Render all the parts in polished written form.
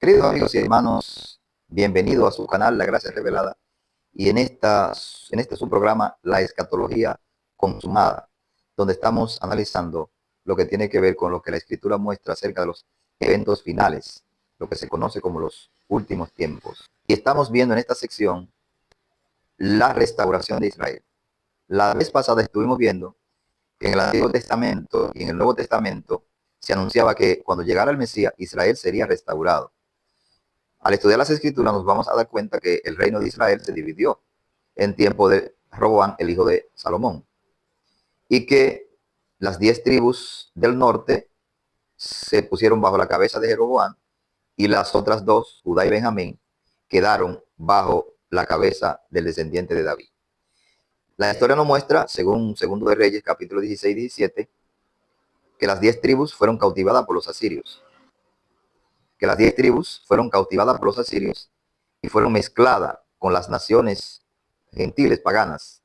Queridos amigos y hermanos, bienvenidos a su canal La Gracia Revelada y en este su programa La Escatología Consumada, donde estamos analizando lo que tiene que ver con lo que la Escritura muestra acerca de los eventos finales, lo que se conoce como los últimos tiempos. Y estamos viendo en esta sección la restauración de Israel. La vez pasada estuvimos viendo que en el Antiguo Testamento y en el Nuevo Testamento se anunciaba que cuando llegara el Mesías, Israel sería restaurado. Al estudiar las Escrituras nos vamos a dar cuenta que el reino de Israel se dividió en tiempo de Roboam, el hijo de Salomón, y que las 10 tribus del norte se pusieron bajo la cabeza de Jeroboam y las otras dos, Judá y Benjamín, quedaron bajo la cabeza del descendiente de David. La historia nos muestra, según Segundo de Reyes, capítulo 16 y 17, que las 10 tribus fueron cautivadas por los asirios. Que las 10 tribus fueron cautivadas por los asirios y fueron mezcladas con las naciones gentiles paganas,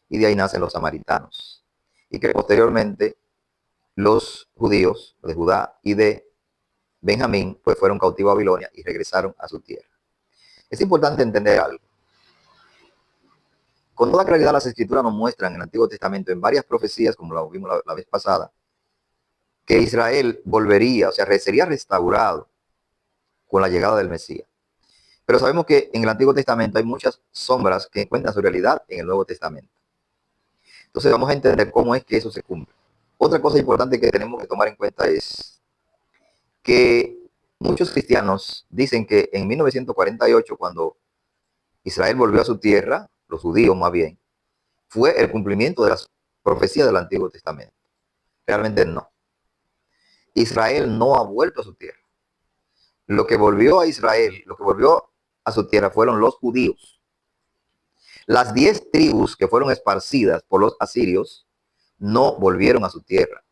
y de ahí nacen los samaritanos. Y que posteriormente los judíos de Judá y de Benjamín pues fueron cautivos a Babilonia y regresaron a su tierra. Es importante entender algo. Con toda claridad las escrituras nos muestran en el Antiguo Testamento, en varias profecías, como lo vimos la vez pasada, que Israel volvería, o sea, sería restaurado con la llegada del Mesías. Pero sabemos que en el Antiguo Testamento hay muchas sombras que encuentran su realidad en el Nuevo Testamento. Entonces vamos a entender cómo es que eso se cumple. Otra cosa importante que tenemos que tomar en cuenta es que muchos cristianos dicen que en 1948, cuando Israel volvió a su tierra, los judíos más bien, fue el cumplimiento de las profecías del Antiguo Testamento. Realmente no. Israel no ha vuelto a su tierra. Lo que volvió a Israel, lo que volvió a su tierra fueron los judíos. Las 10 tribus que fueron esparcidas por los asirios no volvieron a su tierra.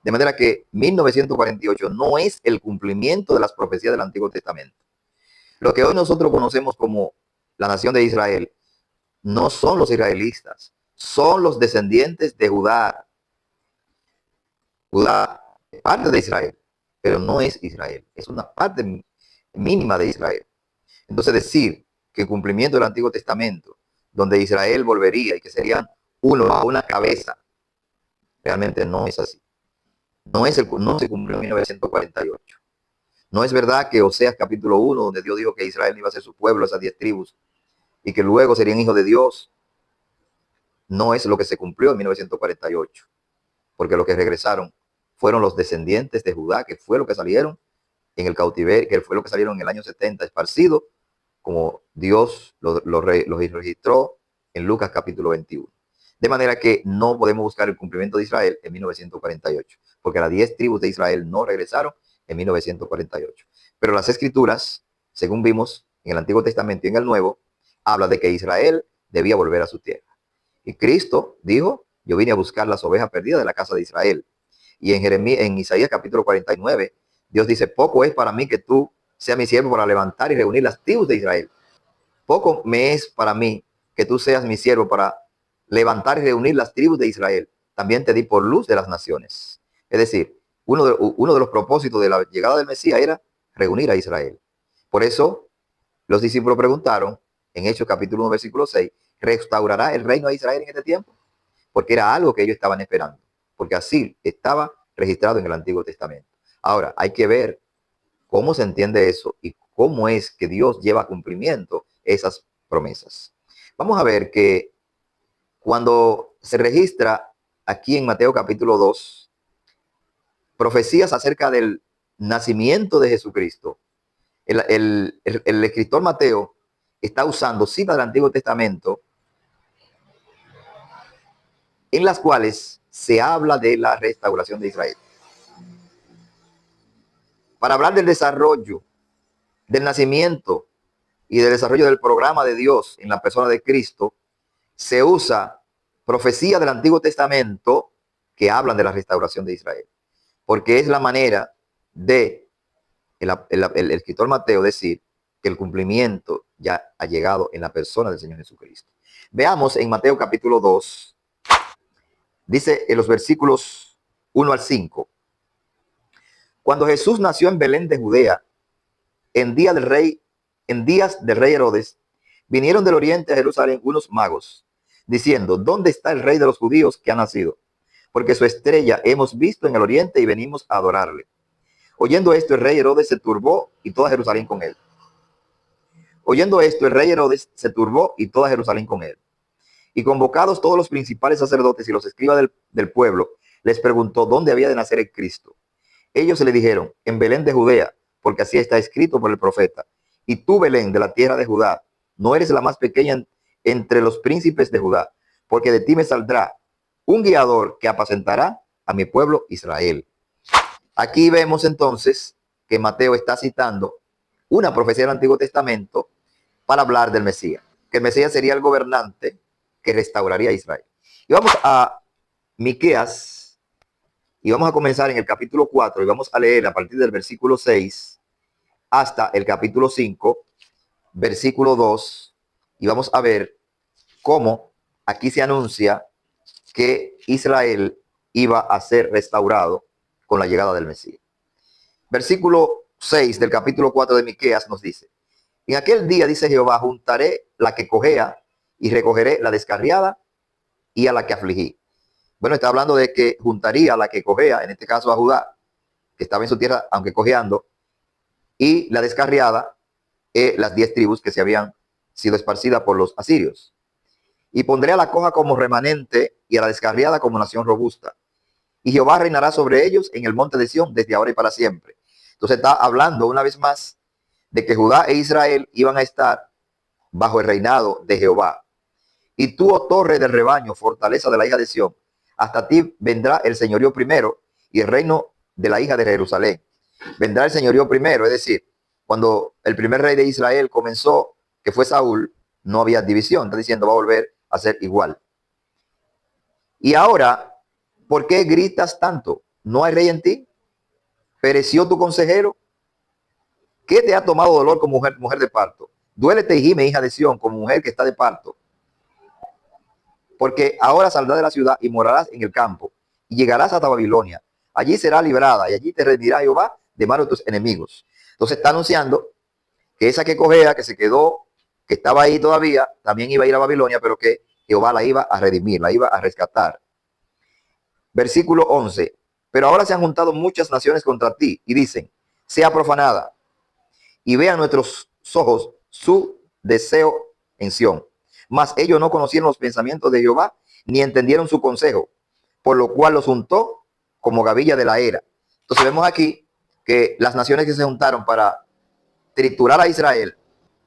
De manera que 1948 no es el cumplimiento de las profecías del Antiguo Testamento. Lo que hoy nosotros conocemos como la nación de Israel no son los israelitas, son los descendientes de Judá. Judá es parte de Israel, pero no es Israel, es una parte mínima de Israel. Entonces decir que el cumplimiento del Antiguo Testamento, donde Israel volvería y que serían una cabeza, realmente no es así. No se cumplió en 1948. No es verdad que Oseas capítulo 1, donde Dios dijo que Israel iba a ser su pueblo, esas 10 tribus, y que luego serían hijos de Dios, no es lo que se cumplió en 1948, porque los que regresaron fueron los descendientes de Judá, que fue lo que salieron en el cautiverio, que fue lo que salieron en el año 70, esparcidos, como Dios los registró en Lucas capítulo 21. De manera que no podemos buscar el cumplimiento de Israel en 1948, porque las 10 tribus de Israel no regresaron en 1948. Pero las escrituras, según vimos en el Antiguo Testamento y en el Nuevo, habla de que Israel debía volver a su tierra. Y Cristo dijo, yo vine a buscar las ovejas perdidas de la casa de Israel. Y en Isaías capítulo 49, Dios dice, poco es para mí que tú seas mi siervo para levantar y reunir las tribus de Israel. Poco me es para mí que tú seas mi siervo para levantar y reunir las tribus de Israel. También te di por luz de las naciones. Es decir, uno de los propósitos de la llegada del Mesías era reunir a Israel. Por eso los discípulos preguntaron en Hechos capítulo 1, versículo 6, ¿restaurará el reino de Israel en este tiempo? Porque era algo que ellos estaban esperando, porque así estaba registrado en el Antiguo Testamento. Ahora, hay que ver cómo se entiende eso y cómo es que Dios lleva a cumplimiento esas promesas. Vamos a ver que cuando se registra aquí en Mateo capítulo 2, profecías acerca del nacimiento de Jesucristo, el escritor Mateo está usando citas del Antiguo Testamento en las cuales se habla de la restauración de Israel. Para hablar del desarrollo, del nacimiento y del desarrollo del programa de Dios en la persona de Cristo, se usa profecía del Antiguo Testamento que hablan de la restauración de Israel. Porque es la manera de el escritor Mateo decir que el cumplimiento ya ha llegado en la persona del Señor Jesucristo. Veamos en Mateo capítulo 2, dice en los versículos 1 al 5. Cuando Jesús nació en Belén de Judea, en días del rey Herodes, vinieron del oriente a Jerusalén unos magos, diciendo, ¿dónde está el rey de los judíos que ha nacido? Porque su estrella hemos visto en el oriente y venimos a adorarle. Oyendo esto, el rey Herodes se turbó y toda Jerusalén con él. Oyendo esto, el rey Herodes se turbó y toda Jerusalén con él. Y convocados todos los principales sacerdotes y los escribas del pueblo, les preguntó dónde había de nacer el Cristo. Ellos le dijeron, en Belén de Judea, porque así está escrito por el profeta. Y tú, Belén, de la tierra de Judá, no eres la más pequeña entre los príncipes de Judá, porque de ti me saldrá un guiador que apacentará a mi pueblo Israel. Aquí vemos entonces que Mateo está citando una profecía del Antiguo Testamento para hablar del Mesías, que el Mesías sería el gobernante que restauraría a Israel. Y vamos a Miqueas, y vamos a comenzar en el capítulo 4, y vamos a leer a partir del versículo 6 hasta el capítulo 5, versículo 2, y vamos a ver cómo aquí se anuncia que Israel iba a ser restaurado con la llegada del Mesías. Versículo 6 del capítulo 4 de Miqueas nos dice, en aquel día, dice Jehová, juntaré la que cojea y recogeré la descarriada y a la que afligí. Bueno, está hablando de que juntaría a la que cojea, en este caso a Judá, que estaba en su tierra, aunque cojeando, y la descarriada, las 10 tribus que se habían sido esparcidas por los asirios. Y pondré a la coja como remanente y a la descarriada como nación robusta. Y Jehová reinará sobre ellos en el monte de Sión desde ahora y para siempre. Entonces está hablando una vez más de que Judá e Israel iban a estar bajo el reinado de Jehová. Y tú, oh torre del rebaño, fortaleza de la hija de Sión, hasta ti vendrá el señorío primero y el reino de la hija de Jerusalén. Vendrá el señorío primero, es decir, cuando el primer rey de Israel comenzó, que fue Saúl, no había división. Está diciendo, va a volver a ser igual. Y ahora, ¿por qué gritas tanto? ¿No hay rey en ti? ¿Pereció tu consejero? ¿Qué te ha tomado dolor como mujer de parto? Duélete y gime, hija de Sión, como mujer que está de parto. Porque ahora saldrás de la ciudad y morarás en el campo, y llegarás hasta Babilonia. Allí será librada, y allí te rendirá Jehová de mano de tus enemigos. Entonces está anunciando que esa que cojea, que se quedó, que estaba ahí todavía, también iba a ir a Babilonia, pero que Jehová la iba a redimir, la iba a rescatar. Versículo 11. Pero ahora se han juntado muchas naciones contra ti, y dicen, sea profanada, y vean nuestros ojos su deseo en Sión. Mas ellos no conocieron los pensamientos de Jehová, ni entendieron su consejo, por lo cual los juntó como gavilla de la era. Entonces vemos aquí que las naciones que se juntaron para triturar a Israel,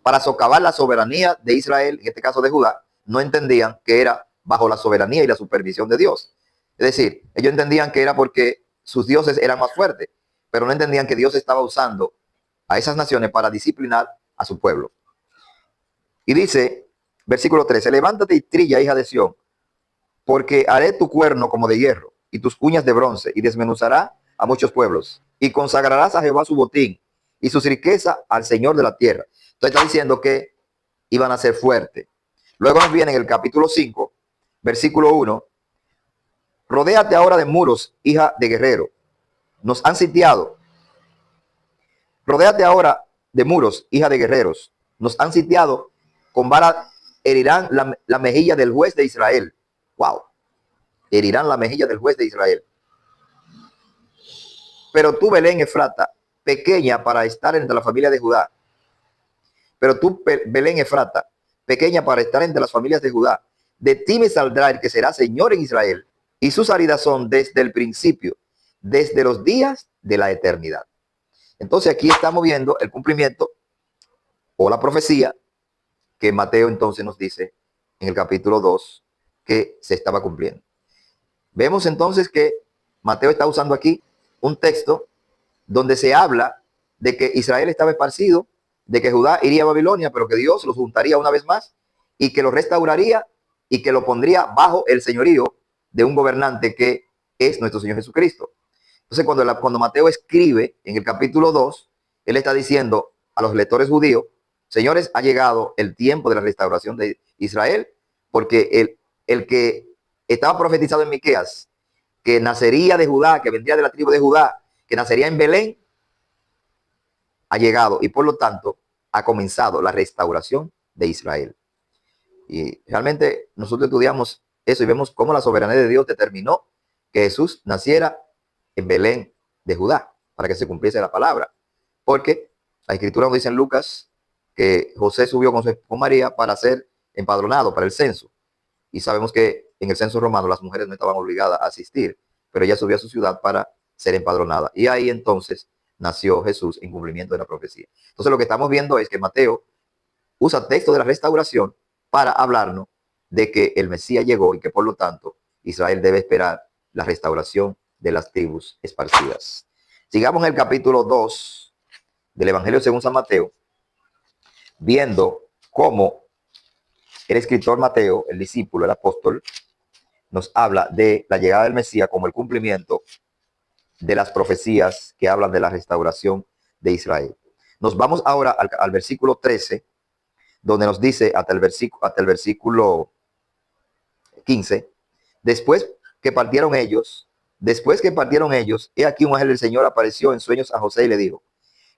para socavar la soberanía de Israel, en este caso de Judá, no entendían que era bajo la soberanía y la supervisión de Dios. Es decir, ellos entendían que era porque sus dioses eran más fuertes, pero no entendían que Dios estaba usando a esas naciones para disciplinar a su pueblo. Y dice, versículo 13, levántate y trilla, hija de Sión, porque haré tu cuerno como de hierro y tus uñas de bronce, y desmenuzará a muchos pueblos, y consagrarás a Jehová su botín y sus riquezas al Señor de la tierra. Entonces está diciendo que iban a ser fuertes. Luego nos viene en el capítulo 5, versículo 1, rodéate ahora de muros, hija de guerrero. Nos han sitiado. Rodéate ahora de muros, hija de guerreros. Nos han sitiado, con vara herirán la mejilla del juez de Israel. Wow. Herirán la mejilla del juez de Israel. Pero tú, Belén Efrata, pequeña para estar entre la familia de Judá. Pero tú, Belén Efrata, pequeña para estar entre las familias de Judá. De ti me saldrá el que será Señor en Israel. Y sus salidas son desde el principio, desde los días de la eternidad. Entonces aquí estamos viendo el cumplimiento o la profecía que Mateo entonces nos dice en el capítulo 2 que se estaba cumpliendo. Vemos entonces que Mateo está usando aquí un texto donde se habla de que Israel estaba esparcido, de que Judá iría a Babilonia, pero que Dios los juntaría una vez más y que los restauraría y que lo pondría bajo el señorío de un gobernante que es nuestro Señor Jesucristo. Entonces cuando Mateo escribe en el capítulo 2, él está diciendo a los lectores judíos, señores, ha llegado el tiempo de la restauración de Israel, porque el que estaba profetizado en Miqueas, que nacería de Judá, que vendría de la tribu de Judá, que nacería en Belén, ha llegado y por lo tanto ha comenzado la restauración de Israel. Y realmente nosotros estudiamos eso y vemos cómo la soberanía de Dios determinó que Jesús naciera en Belén de Judá para que se cumpliese la palabra. Porque la escritura nos dice en Lucas que José subió con María para ser empadronado para el censo. Y sabemos que en el censo romano las mujeres no estaban obligadas a asistir, pero ella subió a su ciudad para ser empadronada. Y ahí entonces nació Jesús en cumplimiento de la profecía. Entonces lo que estamos viendo es que Mateo usa texto de la restauración para hablarnos de que el Mesías llegó y que por lo tanto Israel debe esperar la restauración de las tribus esparcidas. Sigamos en el capítulo 2 del Evangelio según San Mateo, viendo cómo el escritor Mateo, el discípulo, el apóstol, nos habla de la llegada del Mesías como el cumplimiento de las profecías que hablan de la restauración de Israel. Nos vamos ahora al versículo 13, donde nos dice hasta el versículo 15, después que partieron ellos, he aquí un ángel del Señor apareció en sueños a José y le dijo,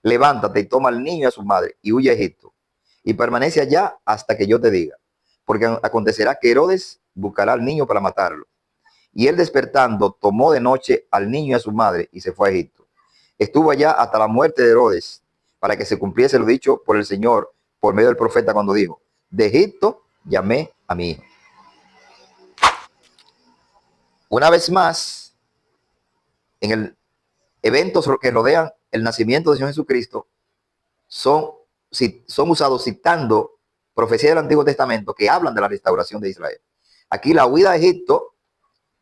levántate y toma al niño y a su madre y huye a Egipto y permanece allá hasta que yo te diga, porque acontecerá que Herodes buscará al niño para matarlo. Y él despertando tomó de noche al niño y a su madre y se fue a Egipto. Estuvo allá hasta la muerte de Herodes, para que se cumpliese lo dicho por el Señor por medio del profeta cuando dijo, de Egipto llamé a mi hijo. Una vez más, en el eventos que rodean el nacimiento del Señor Jesucristo, son usados citando profecías del Antiguo Testamento que hablan de la restauración de Israel. Aquí la huida a Egipto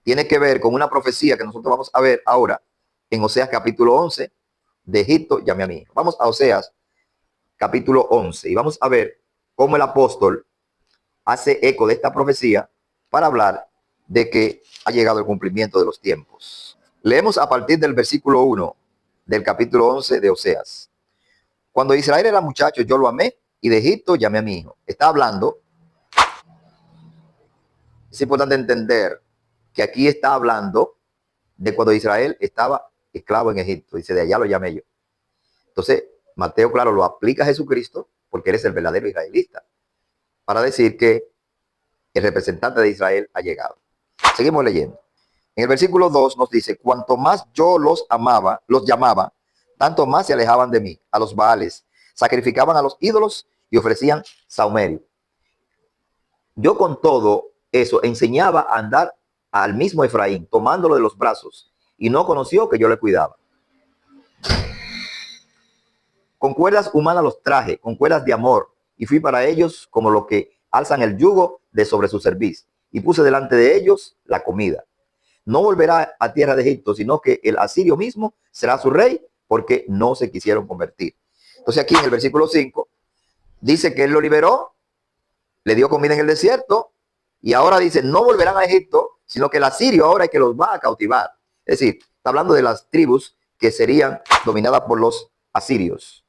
tiene que ver con una profecía que nosotros vamos a ver ahora en Oseas capítulo 11, de Egipto llamé a mi hijo. Vamos a Oseas capítulo 11 y vamos a ver cómo el apóstol hace eco de esta profecía para hablar de que ha llegado el cumplimiento de los tiempos. Leemos a partir del versículo 1 del capítulo 11 de Oseas. Cuando Israel era muchacho, yo lo amé y de Egipto llamé a mi hijo. Está hablando, es importante entender que aquí está hablando de cuando Israel estaba esclavo en Egipto. Dice, de allá lo llamé yo. Entonces, Mateo, claro, lo aplica a Jesucristo porque él es el verdadero israelita, para decir que el representante de Israel ha llegado. Seguimos leyendo. En el versículo 2 nos dice, cuanto más yo los llamaba, tanto más se alejaban de mí, a los Baales, sacrificaban a los ídolos y ofrecían saumerio. Yo con todo eso enseñaba a andar al mismo Efraín, tomándolo de los brazos, y no conoció que yo le cuidaba. Con cuerdas humanas los traje, con cuerdas de amor, y fui para ellos como los que alzan el yugo de sobre su cerviz, y puse delante de ellos la comida. No volverá a tierra de Egipto, sino que el asirio mismo será su rey, porque no se quisieron convertir. Entonces aquí en el versículo 5 dice que él lo liberó, le dio comida en el desierto, y ahora dice, no volverán a Egipto, sino que el asirio ahora es que los va a cautivar. Es decir, está hablando de las tribus que serían dominadas por los asirios.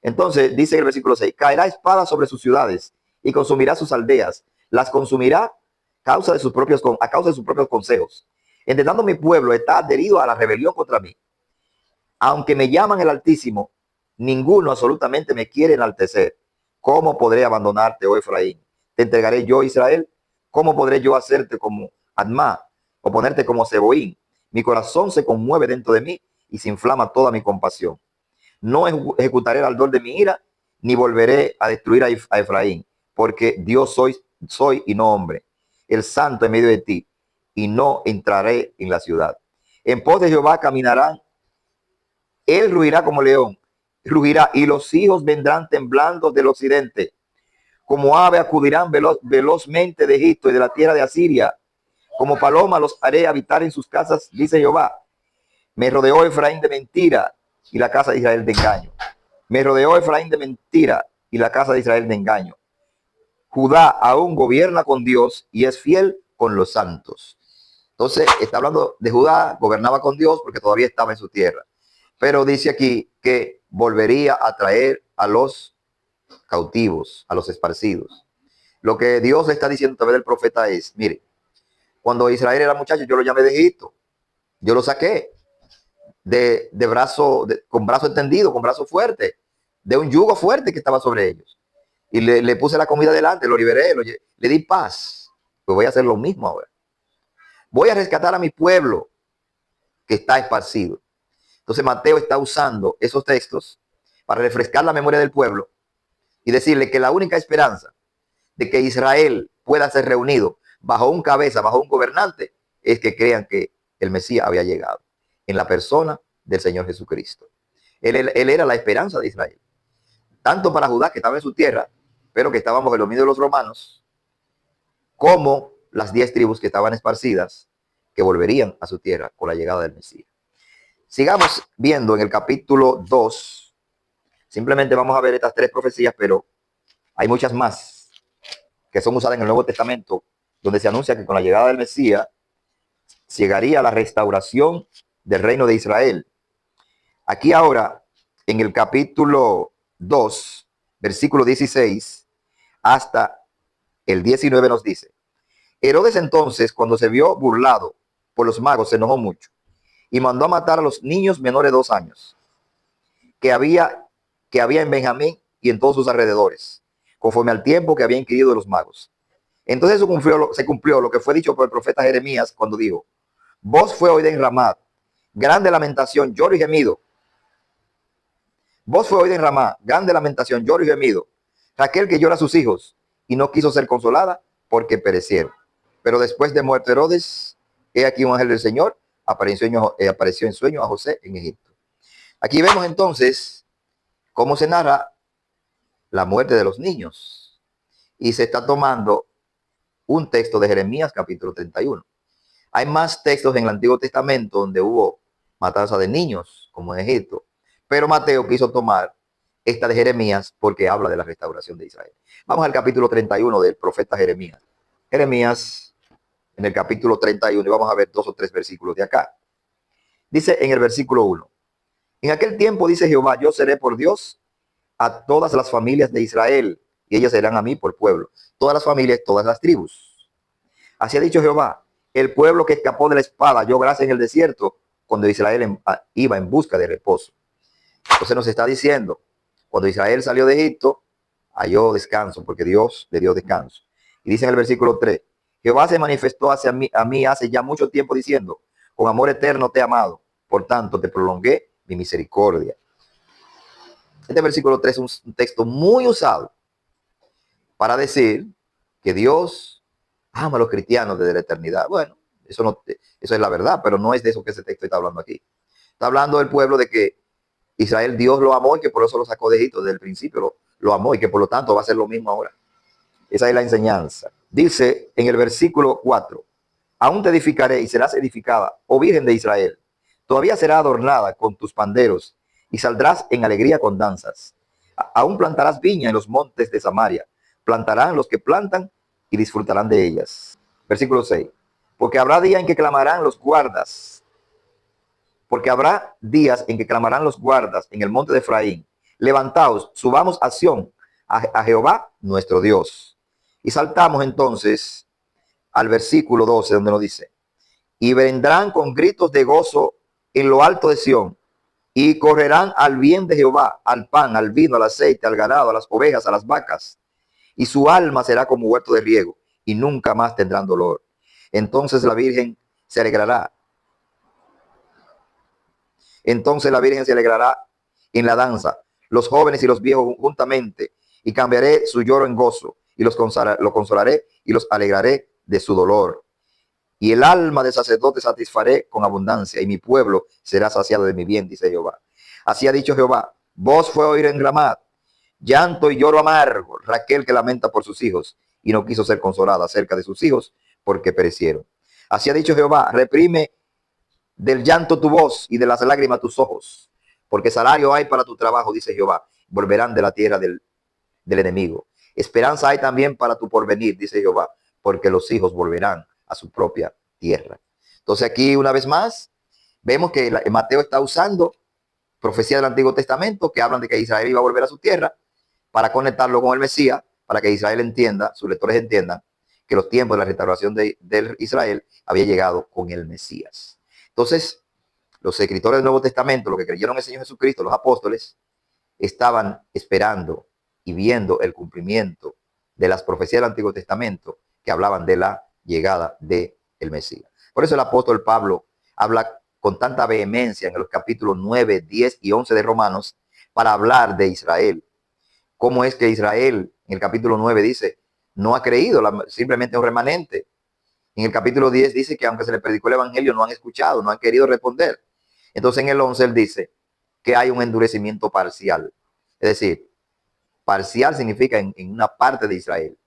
Entonces dice en el versículo 6, caerá espada sobre sus ciudades y consumirá sus aldeas, las consumirá a causa de sus propios consejos. Entendando mi pueblo está adherido a la rebelión contra mí. Aunque me llaman el Altísimo, ninguno absolutamente me quiere enaltecer. ¿Cómo podré abandonarte, oh Efraín? ¿Te entregaré yo, Israel? ¿Cómo podré yo hacerte como Admá o ponerte como Seboín? Mi corazón se conmueve dentro de mí y se inflama toda mi compasión. No ejecutaré el ardor de mi ira, ni volveré a destruir a Efraín, porque Dios soy y no hombre, el santo en medio de ti, y no entraré en la ciudad. En pos de Jehová caminarán, él rugirá como león, rugirá, y los hijos vendrán temblando del occidente. Como ave acudirán velozmente de Egipto y de la tierra de Asiria. Como paloma los haré habitar en sus casas, dice Jehová. Me rodeó Efraín de mentira y la casa de Israel de engaño. Me rodeó Efraín de mentira y la casa de Israel de engaño. Judá aún gobierna con Dios y es fiel con los santos. Entonces está hablando de Judá, gobernaba con Dios porque todavía estaba en su tierra. Pero dice aquí que volvería a traer a los cautivos, a los esparcidos. Lo que Dios le está diciendo a través del profeta es, mire, cuando Israel era muchacho, yo lo llamé de Egipto, yo lo saqué. de brazo, con brazo extendido, con brazo fuerte, de un yugo fuerte que estaba sobre ellos. Y le puse la comida delante, lo liberé, le di paz. Pues voy a hacer lo mismo ahora. Voy a rescatar a mi pueblo que está esparcido. Entonces Mateo está usando esos textos para refrescar la memoria del pueblo y decirle que la única esperanza de que Israel pueda ser reunido bajo un cabeza, bajo un gobernante, es que crean que el Mesías había llegado en la persona del Señor Jesucristo. Él era la esperanza de Israel, tanto para Judá, que estaba en su tierra, pero que estaba bajo el dominio de los romanos, como las 10 tribus que estaban esparcidas, que volverían a su tierra con la llegada del Mesías. Sigamos viendo en el capítulo 2. Simplemente vamos a ver estas 3 profecías, pero hay muchas más que son usadas en el Nuevo Testamento, donde se anuncia que con la llegada del Mesías llegaría la restauración del reino de Israel. Aquí ahora, en el capítulo 2, versículo 16 hasta el 19 nos dice: Herodes entonces, cuando se vio burlado por los magos, se enojó mucho y mandó a matar a los niños menores de 2 años que había en Benjamín y en todos sus alrededores, conforme al tiempo que había inquirido de los magos. Entonces se cumplió lo que fue dicho por el profeta Jeremías cuando dijo: Voz fue oída en Ramá, grande lamentación, lloro y gemido. Voz fue oída en Ramá, grande lamentación, lloro y gemido. Raquel que llora a sus hijos y no quiso ser consolada porque perecieron. Pero después de muerto Herodes, he aquí un ángel del Señor apareció en sueño a José en Egipto. Aquí vemos entonces cómo se narra la muerte de los niños. Y se está tomando un texto de Jeremías capítulo 31. Hay más textos en el Antiguo Testamento donde hubo matanza de niños, como en Egipto. Pero Mateo quiso tomar esta de Jeremías porque habla de la restauración de Israel. Vamos al capítulo 31 del profeta Jeremías. Jeremías, en el capítulo 31, y vamos a ver 2 o 3 versículos de acá. Dice en el versículo 1: En aquel tiempo, dice Jehová, yo seré por Dios a todas las familias de Israel, y ellas serán a mí por pueblo. Todas las familias, todas las tribus. Así ha dicho Jehová: el pueblo que escapó de la espada, yo gracia en el desierto, cuando Israel iba en busca de reposo. Entonces nos está diciendo, cuando Israel salió de Egipto, halló descanso, porque Dios le dio descanso. Y dice en el versículo 3, Jehová se manifestó a mí hace ya mucho tiempo diciendo: con amor eterno te he amado, por tanto te prolongué mi misericordia. Este versículo 3 es un texto muy usado para decir que Dios ama a los cristianos desde la eternidad. Bueno, eso es la verdad, pero no es de eso que ese texto está hablando aquí. Está hablando del pueblo de que Israel, Dios lo amó y que por eso lo sacó de Egipto desde el principio, lo amó y que por lo tanto va a hacer lo mismo ahora. Esa es la enseñanza. Dice en el versículo 4, aún te edificaré y serás edificada, oh Virgen de Israel. Todavía será adornada con tus panderos y saldrás en alegría con danzas. Aún plantarás viña en los montes de Samaria. Plantarán los que plantan y disfrutarán de ellas. Versículo 6. Porque habrá días en que clamarán los guardas. Porque habrá días en que clamarán los guardas en el monte de Efraín. Levantaos, subamos a Sión, a Jehová nuestro Dios. Y saltamos entonces al versículo 12, donde nos dice: y vendrán con gritos de gozo en lo alto de Sión, y correrán al bien de Jehová, al pan, al vino, al aceite, al ganado, a las ovejas, a las vacas. Y su alma será como huerto de riego, y nunca más tendrán dolor. Entonces la Virgen se alegrará. Entonces la Virgen se alegrará en la danza, los jóvenes y los viejos juntamente, y cambiaré su lloro en gozo, y lo consolaré y los alegraré de su dolor. Y el alma del sacerdote satisfaré con abundancia, y mi pueblo será saciado de mi bien, dice Jehová. Así ha dicho Jehová: voz fue oír en Ramá, llanto y lloro amargo, Raquel que lamenta por sus hijos, y no quiso ser consolada acerca de sus hijos, porque perecieron. Así ha dicho Jehová: reprime del llanto tu voz y de las lágrimas tus ojos, porque salario hay para tu trabajo, dice Jehová. Volverán de la tierra del enemigo. Esperanza hay también para tu porvenir, dice Jehová, porque los hijos volverán a su propia tierra. Entonces aquí una vez más vemos que Mateo está usando profecías del Antiguo Testamento que hablan de que Israel iba a volver a su tierra para conectarlo con el Mesías, para que Israel entienda, sus lectores entiendan que los tiempos de la restauración de Israel había llegado con el Mesías. Entonces, los escritores del Nuevo Testamento, los que creyeron en el Señor Jesucristo, los apóstoles, estaban esperando y viendo el cumplimiento de las profecías del Antiguo Testamento que hablaban de la llegada del Mesías. Por eso el apóstol Pablo habla con tanta vehemencia en los capítulos 9, 10 y 11 de Romanos para hablar de Israel. ¿Cómo es que Israel, en el capítulo 9 dice, no ha creído, simplemente un remanente? En el capítulo 10 dice que aunque se les predicó el evangelio, no han escuchado, no han querido responder. Entonces en el 11 él dice que hay un endurecimiento parcial. Es decir, parcial significa en una parte de Israel.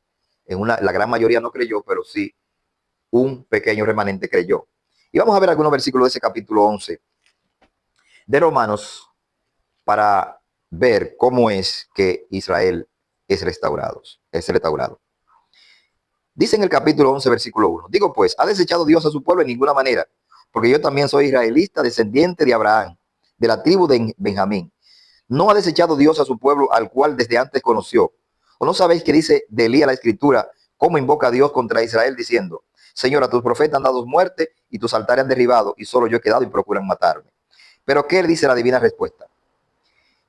La gran mayoría no creyó, pero sí un pequeño remanente creyó. Y vamos a ver algunos versículos de ese capítulo 11 de Romanos para ver cómo es que Israel es restaurado. Dice en el capítulo 11, versículo 1, digo pues, ¿ha desechado Dios a su pueblo? En ninguna manera, porque yo también soy israelita, descendiente de Abraham, de la tribu de Benjamín. ¿No ha desechado Dios a su pueblo al cual desde antes conoció? ¿O no sabéis que dice de Elías la escritura, cómo invoca a Dios contra Israel diciendo, Señor, a tus profetas han dado muerte y tus altares han derribado y solo yo he quedado y procuran matarme? Pero ¿qué dice la divina respuesta?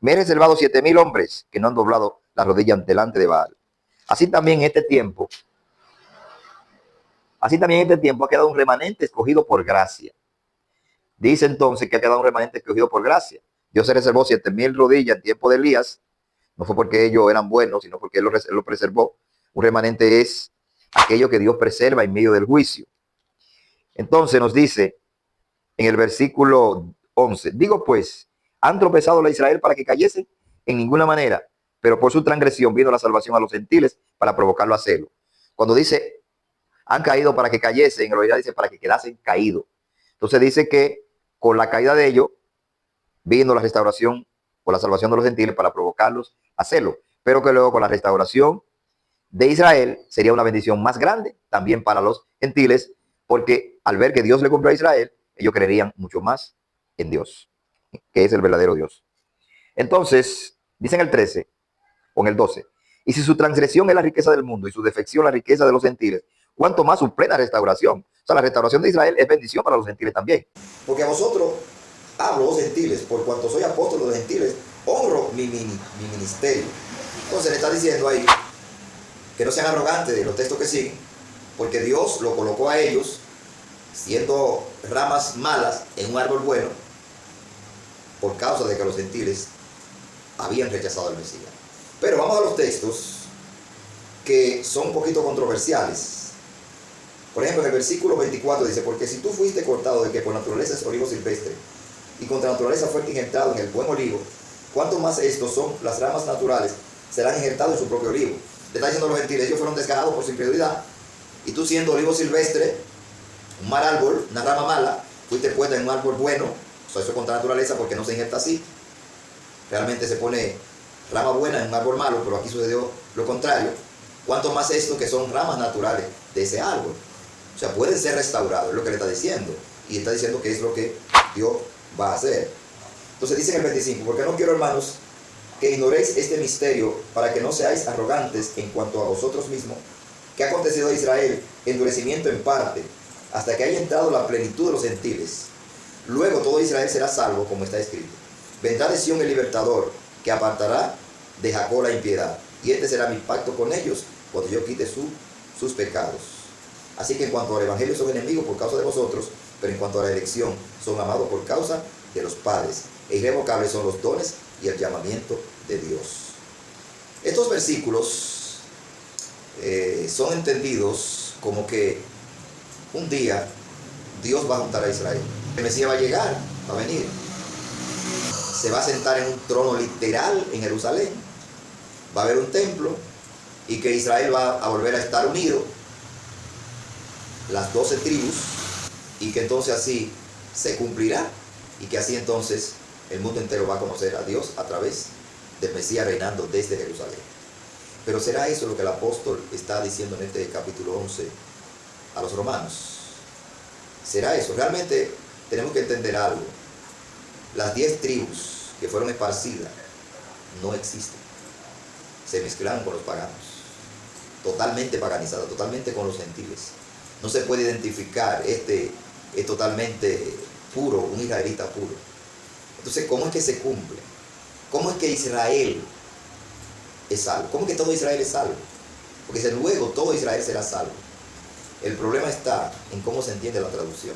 Me he reservado 7,000 hombres que no han doblado la rodilla delante de Baal. Así también en este tiempo ha quedado un remanente escogido por gracia. Dice entonces que ha quedado un remanente escogido por gracia. Dios se reservó 7,000 rodillas en tiempo de Elías. No fue porque ellos eran buenos, sino porque él lo preservó. Un remanente es aquello que Dios preserva en medio del juicio. Entonces nos dice en el versículo 11, digo pues, ¿han tropezado a Israel para que cayesen? En ninguna manera, pero por su transgresión vino la salvación a los gentiles para provocarlo a celo. Cuando dice, han caído para que cayesen, en realidad dice para que quedasen caídos. Entonces dice que con la caída de ellos vino la restauración o la salvación de los gentiles para provocarlos a celo, pero que luego con la restauración de Israel sería una bendición más grande también para los gentiles, porque al ver que Dios le cumplió a Israel, ellos creerían mucho más en Dios, que es el verdadero Dios. Entonces, dice en el 13 o en el 12, y si su transgresión es la riqueza del mundo y su defección la riqueza de los gentiles, cuanto más su plena restauración. O sea, la restauración de Israel es bendición para los gentiles también. Porque a vosotros hablo, los gentiles, por cuanto soy apóstol de los gentiles, honro mi ministerio. Entonces le está diciendo ahí que no sean arrogantes de los textos que siguen, porque Dios lo colocó a ellos siendo ramas malas en un árbol bueno por causa de que los gentiles habían rechazado al Mesías. Pero vamos a los textos que son un poquito controversiales. Por ejemplo, en el versículo 24 dice, porque si tú fuiste cortado de que por naturaleza es olivo silvestre y contra naturaleza fue injertado en el buen olivo, ¿cuánto más estos son las ramas naturales serán injertados en su propio olivo? Le está diciendo a los gentiles, ellos fueron descarados por su incredulidad, y tú siendo olivo silvestre, un mal árbol, una rama mala, fuiste puesta en un árbol bueno. O sea, eso es contra naturaleza porque no se injerta así. Realmente se pone rama buena en un árbol malo, pero aquí sucedió lo contrario. ¿Cuánto más esto que son ramas naturales de ese árbol? O sea, pueden ser restaurados, es lo que le está diciendo. Y está diciendo que es lo que Dios va a hacer. Entonces dice en el 25, porque no quiero, hermanos, que ignoréis este misterio, para que no seáis arrogantes en cuanto a vosotros mismos, que ha acontecido a Israel endurecimiento en parte, hasta que haya entrado la plenitud de los gentiles. Luego todo Israel será salvo, como está escrito. Vendrá de Sión el libertador, que apartará de Jacob la impiedad. Y este será mi pacto con ellos, cuando yo quite sus pecados. Así que en cuanto al evangelio son enemigos por causa de vosotros, pero en cuanto a la elección son amados por causa de los padres. E irrevocables son los dones y el llamamiento de Dios. Estos versículos son entendidos como que un día Dios va a juntar a Israel. El Mesías va a llegar, va a venir. Se va a sentar en un trono literal en Jerusalén. Va a haber un templo y que Israel va a volver a estar unido, las 12 tribus, y que entonces así se cumplirá y que así entonces el mundo entero va a conocer a Dios a través del Mesías reinando desde Jerusalén. Pero ¿será eso lo que el apóstol está diciendo en este capítulo 11 a los romanos? ¿Será eso? Realmente tenemos que entender algo. Las 10 tribus que fueron esparcidas no existen. Se mezclaron con los paganos. Totalmente paganizadas, totalmente con los gentiles. No se puede identificar, es totalmente puro, un israelita puro. Entonces, ¿cómo es que se cumple? ¿Cómo es que Israel es salvo? ¿Cómo es que todo Israel es salvo? Porque dice, luego todo Israel será salvo. El problema está en cómo se entiende la traducción.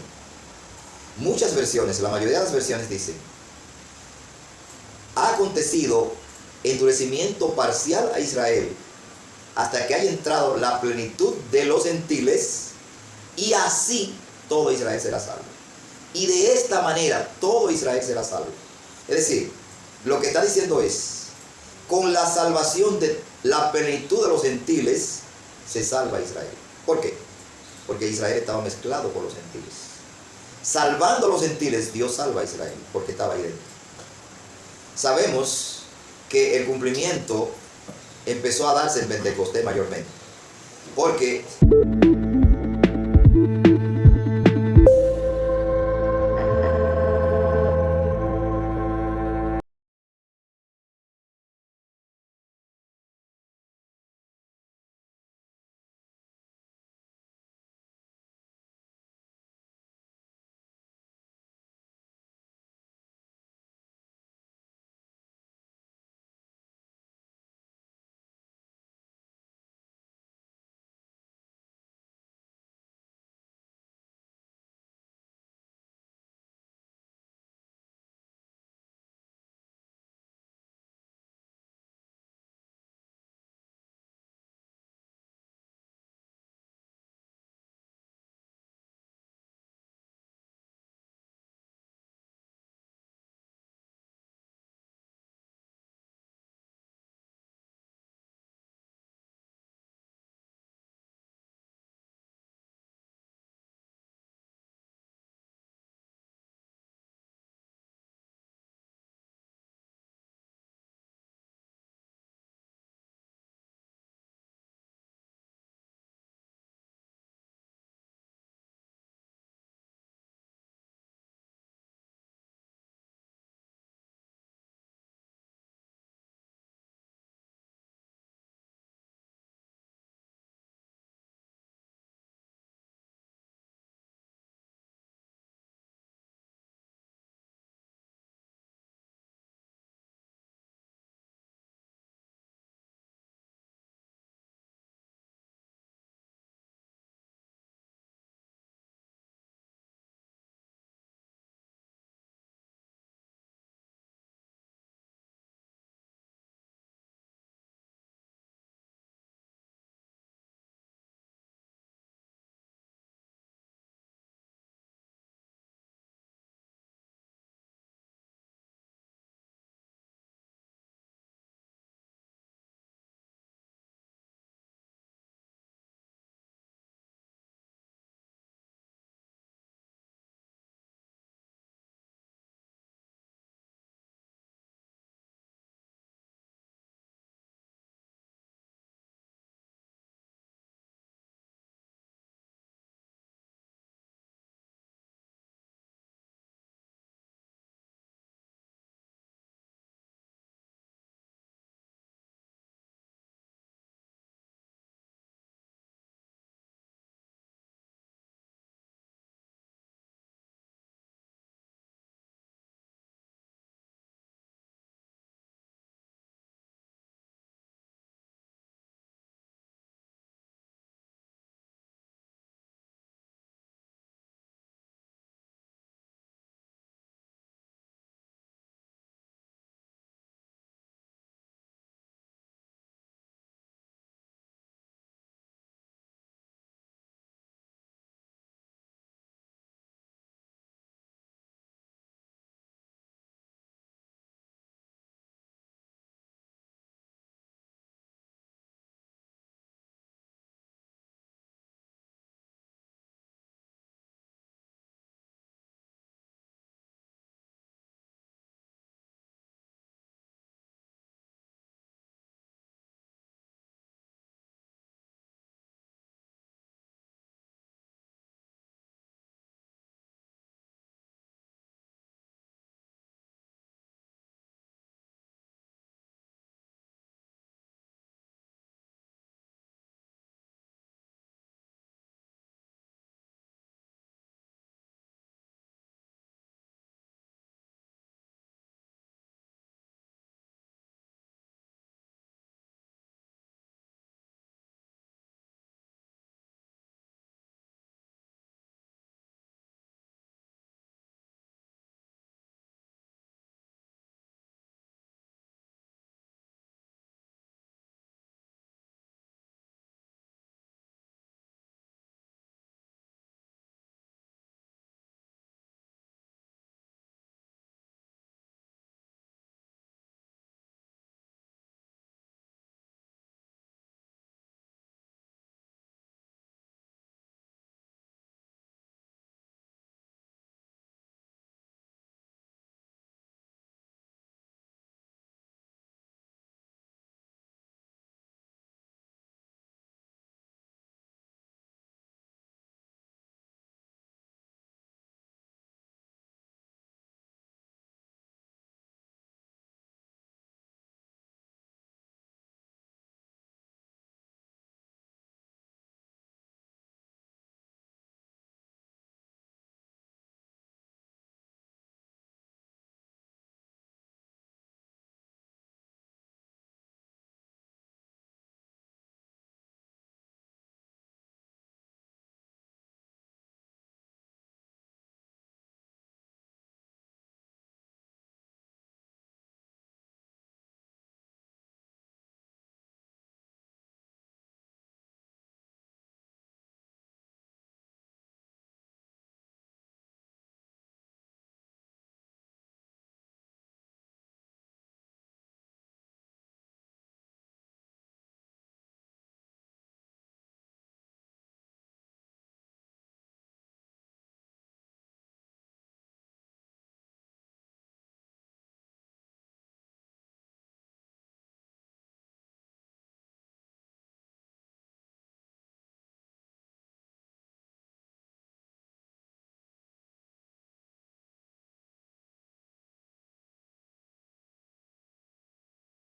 Muchas versiones, la mayoría de las versiones dicen, ha acontecido endurecimiento parcial a Israel hasta que haya entrado la plenitud de los gentiles y así todo Israel será salvo. Y de esta manera todo Israel será salvo. Es decir, lo que está diciendo es, con la salvación de la plenitud de los gentiles se salva Israel. ¿Por qué? Porque Israel estaba mezclado con los gentiles. Salvando a los gentiles, Dios salva a Israel porque estaba ahí dentro. Sabemos que el cumplimiento empezó a darse en Pentecostés mayormente, porque